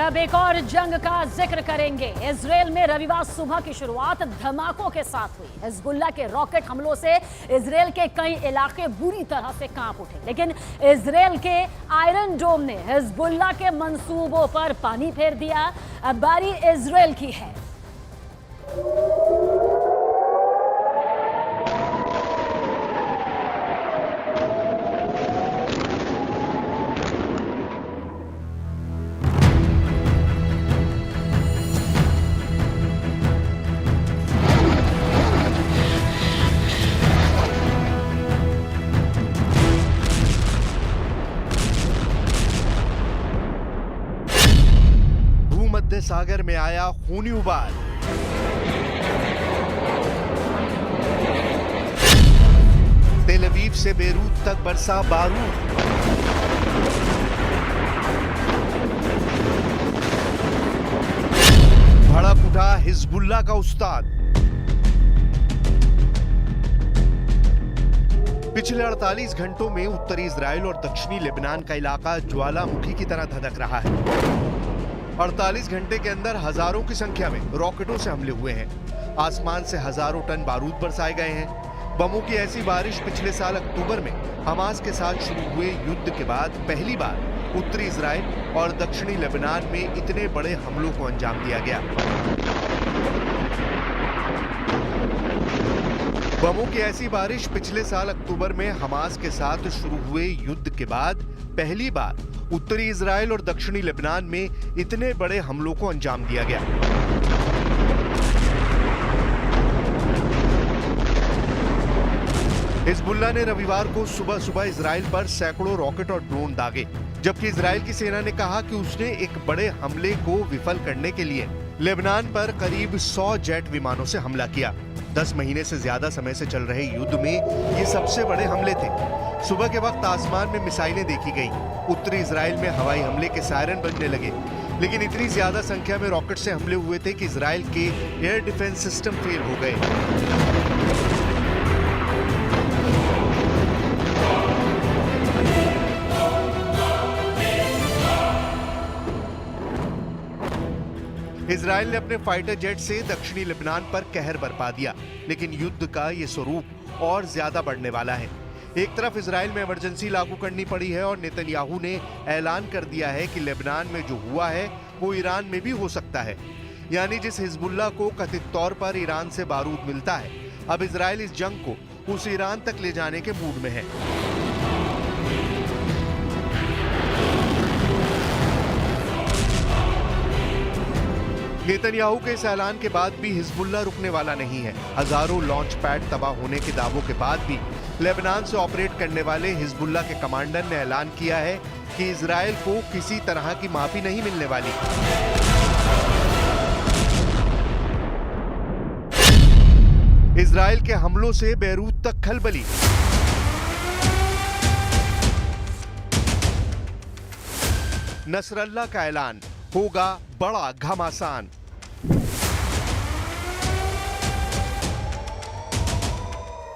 अब एक और जंग का जिक्र करेंगे। इजराइल में रविवार सुबह की शुरुआत धमाकों के साथ हुई। हिजबुल्लाह के रॉकेट हमलों से इजराइल के कई इलाके बुरी तरह से कांप उठे, लेकिन इजराइल के आयरन डोम ने हिजबुल्लाह के मंसूबों पर पानी फेर दिया। अब बारी इजराइल की है। भूमध्य सागर में आया खूनी उबाल। तेल अवीव से बेरूत तक बरसा बारूद। भड़क उठा हिजबुल्लाह का उस्ताद। पिछले 48 घंटों में उत्तरी इजराइल और दक्षिणी लेबनान का इलाका ज्वालामुखी की तरह धधक रहा है। 48 घंटे के अंदर हजारों की संख्या में रॉकेटों से हमले हुए हैं। आसमान से हजारों टन बारूद बरसाए गए हैं। बमों की ऐसी बारिश पिछले साल अक्टूबर में हमास के साथ शुरू हुए युद्ध के बाद पहली बार उत्तरी इजराइल और दक्षिणी लेबनान में इतने बड़े हमलों को अंजाम दिया गया। बमों की ऐसी बारिश पिछले साल अक्टूबर में हमास के साथ शुरू हुए युद्ध के बाद पहली बार उत्तरी इजराइल और दक्षिणी लेबनान में इतने बड़े हमलों को अंजाम दिया गया। हिजबुल्लाह ने रविवार को सुबह सुबह इजराइल पर सैकड़ों रॉकेट और ड्रोन दागे, जबकि इजराइल की सेना ने कहा कि उसने एक बड़े हमले को विफल करने के लिए लेबनान पर करीब 100 जेट विमानों से हमला किया। 10 महीने से ज्यादा समय से चल रहे युद्ध में ये सबसे बड़े हमले थे। सुबह के वक्त आसमान में मिसाइलें देखी गई। उत्तरी इजराइल में हवाई हमले के सायरन बजने लगे, लेकिन इतनी ज्यादा संख्या में रॉकेट से हमले हुए थे कि इजराइल के एयर डिफेंस सिस्टम फेल हो गए। इजराइल ने अपने फाइटर जेट से दक्षिणी लेबनान पर कहर बरपा दिया, लेकिन युद्ध का ये स्वरूप और ज्यादा बढ़ने वाला है। एक तरफ इजराइल में इमरजेंसी लागू करनी पड़ी है और नेतन्याहू ने ऐलान कर दिया है कि लेबनान में जो हुआ है वो ईरान में भी हो सकता है। यानी जिस हिजबुल्लाह को कथित तौर पर ईरान से बारूद मिलता है, अब इजराइल इस जंग को उस ईरान तक ले जाने के मूड में है। नेतन्याहू के इस ऐलान के बाद भी हिजबुल्लाह रुकने वाला नहीं है। हजारों लॉन्च पैड तबाह होने के दावों के बाद भी लेबनान से ऑपरेट करने वाले हिजबुल्लाह के कमांडर ने ऐलान किया है कि इजराइल को किसी तरह की माफी नहीं मिलने वाली। इजराइल के हमलों से बेरूत तक खलबली। नसरल्लाह का ऐलान, होगा बड़ा घमासान।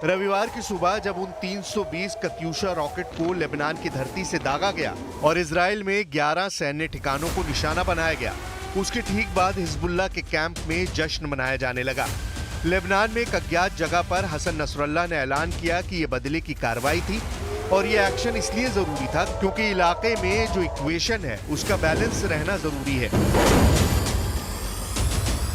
रविवार की सुबह जब उन 320 कत्यूशा रॉकेट को लेबनान की धरती से दागा गया और इजराइल में 11 सैन्य ठिकानों को निशाना बनाया गया, उसके ठीक बाद हिजबुल्लाह के कैंप में जश्न मनाया जाने लगा। लेबनान में एक अज्ञात जगह पर हसन नसरुल्लाह ने ऐलान किया कि यह बदले की कार्रवाई थी और यह एक्शन इसलिए जरूरी था क्योंकि इलाके में जो इक्वेशन है उसका बैलेंस रहना जरूरी है।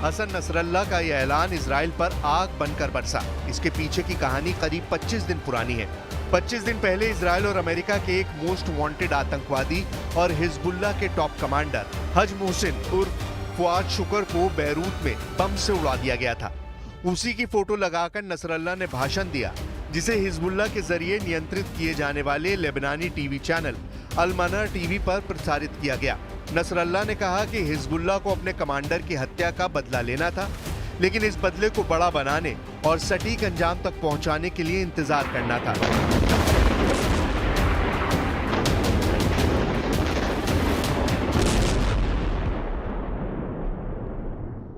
हसन नसरल्लाह का यह ऐलान इजराइल पर आग बनकर बरसा। इसके पीछे की कहानी करीब 25 दिन पुरानी है। 25 दिन पहले इजराइल और अमेरिका के एक मोस्ट वांटेड आतंकवादी और हिजबुल्लाह के टॉप कमांडर हज मोहसिन उर्फ फुआद शुक्र को बैरूत में बम से उड़ा दिया गया था। उसी की फोटो लगाकर नसरल्लाह ने भाषण दिया, जिसे हिजबुल्लाह के जरिए नियंत्रित किए जाने वाले लेबनानी टीवी चैनल अल-मनार टीवी पर प्रसारित किया गया। नसरल्लाह ने कहा कि हिजबुल्लाह को अपने कमांडर की हत्या का बदला लेना था, लेकिन इस बदले को बड़ा बनाने और सटीक अंजाम तक पहुंचाने के लिए इंतजार करना था।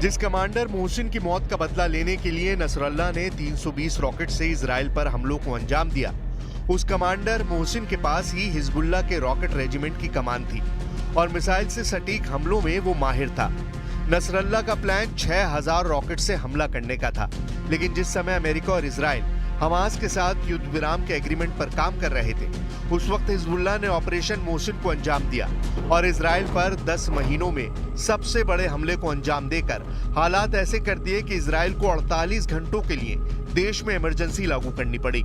जिस कमांडर मोहसिन की मौत का बदला लेने के लिए नसरल्ला ने 320 रॉकेट से इजराइल पर हमलों को अंजाम दिया, उस कमांडर मोहसिन के पास ही हिजबुल्लाह के रॉकेट रेजिमेंट की कमान थी और मिसाइल से सटीक हमलों में वो माहिर था। नसरल्ला का प्लान 6000 रॉकेट से हमला करने का था, लेकिन जिस समय अमेरिका और इजराइल हमास के साथ युद्ध विराम के एग्रीमेंट पर काम कर रहे थे, उस वक्त हिजबुल्लाह ने ऑपरेशन मोहसिन को अंजाम दिया और इजराइल पर 10 महीनों में सबसे बड़े हमले को अंजाम देकर हालात ऐसे कर दिए कि इजराइल को 48 घंटों के लिए देश में इमरजेंसी लागू करनी पड़ी।